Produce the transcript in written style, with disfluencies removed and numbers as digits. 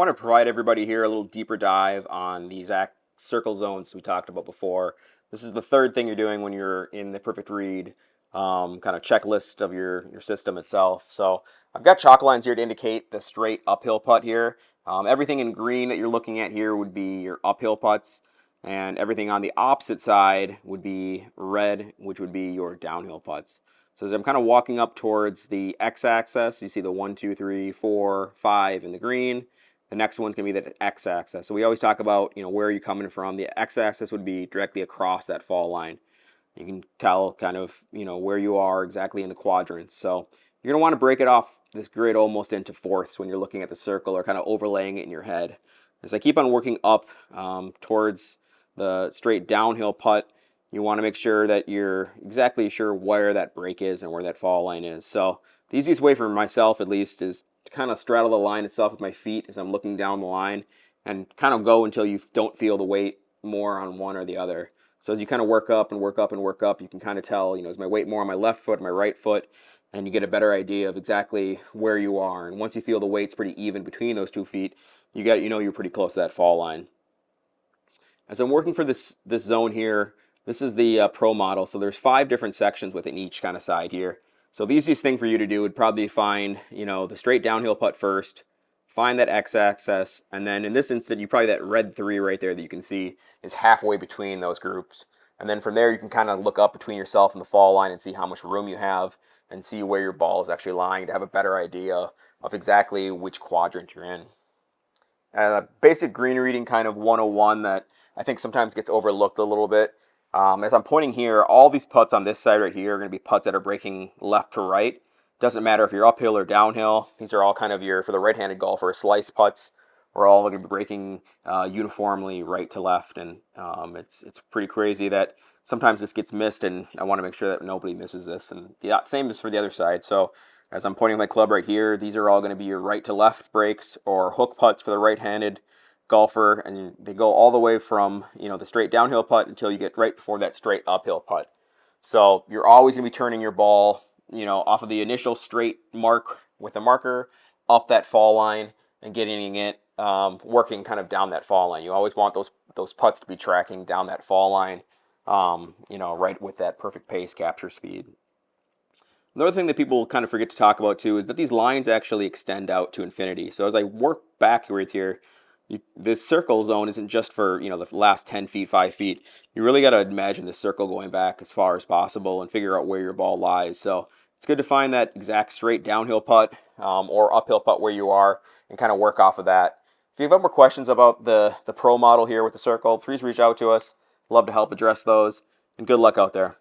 want to provide everybody here a little deeper dive on the exact circle zones we talked about before. This is the third thing you're doing when you're in the perfect read kind of checklist of your system itself. So I've got chalk lines here to indicate the straight uphill putt here. Everything in green that you're looking at here would be your uphill putts, and everything on the opposite side would be red, which would be your downhill putts. So as I'm kind of walking up towards the x-axis, you see the 1, 2, 3, 4, 5 in the green. The next one's going to be the x-axis. So we always talk about, where are you coming from. The x-axis would be directly across that fall line. You can tell kind of, where you are exactly in the quadrants. So you're going to want to break it off this grid almost into fourths when you're looking at the circle or kind of overlaying it in your head. As I keep on working up towards the straight downhill putt, you want to make sure that you're exactly sure where that break is and where that fall line is. So the easiest way for myself, at least, is to kind of straddle the line itself with my feet as I'm looking down the line and kind of go until you don't feel the weight more on one or the other. So as you kind of work up and work up and work up, you can kind of tell, is my weight more on my left foot, my right foot, and you get a better idea of exactly where you are. And once you feel the weight's pretty even between those 2 feet, you're pretty close to that fall line. As I'm working for this zone here, this is the pro model. So there's 5 different sections within each kind of side here. So the easiest thing for you to do would probably find, the straight downhill putt first, find that x-axis, and then in this instant, that red 3 right there that you can see is halfway between those groups. And then from there, you can kind of look up between yourself and the fall line and see how much room you have and see where your ball is actually lying to have a better idea of exactly which quadrant you're in. Basic green reading kind of 101 that I think sometimes gets overlooked a little bit. As I'm pointing here, all these putts on this side right here are going to be putts that are breaking left to right. Doesn't matter if you're uphill or downhill. These are all kind of for the right-handed golfer, slice putts. We're all going to be breaking uniformly right to left, and it's pretty crazy that sometimes this gets missed, and I want to make sure that nobody misses this. And the same is for the other side. So as I'm pointing my club right here, these are all going to be your right to left breaks or hook putts for the right-handed golfer, and they go all the way from the straight downhill putt until you get right before that straight uphill putt. So you're always going to be turning your ball off of the initial straight mark with the marker up that fall line and getting it working kind of down that fall line. You always want those putts to be tracking down that fall line, right with that perfect pace capture speed. Another thing that people kind of forget to talk about too is that these lines actually extend out to infinity. So as I work backwards here, this circle zone isn't just for the last 10 feet, 5 feet. You really got to imagine the circle going back as far as possible and figure out where your ball lies. So it's good to find that exact straight downhill putt or uphill putt where you are and kind of work off of that. If you have more questions about the pro model here with the circle, please reach out to us. Love to help address those, and good luck out there.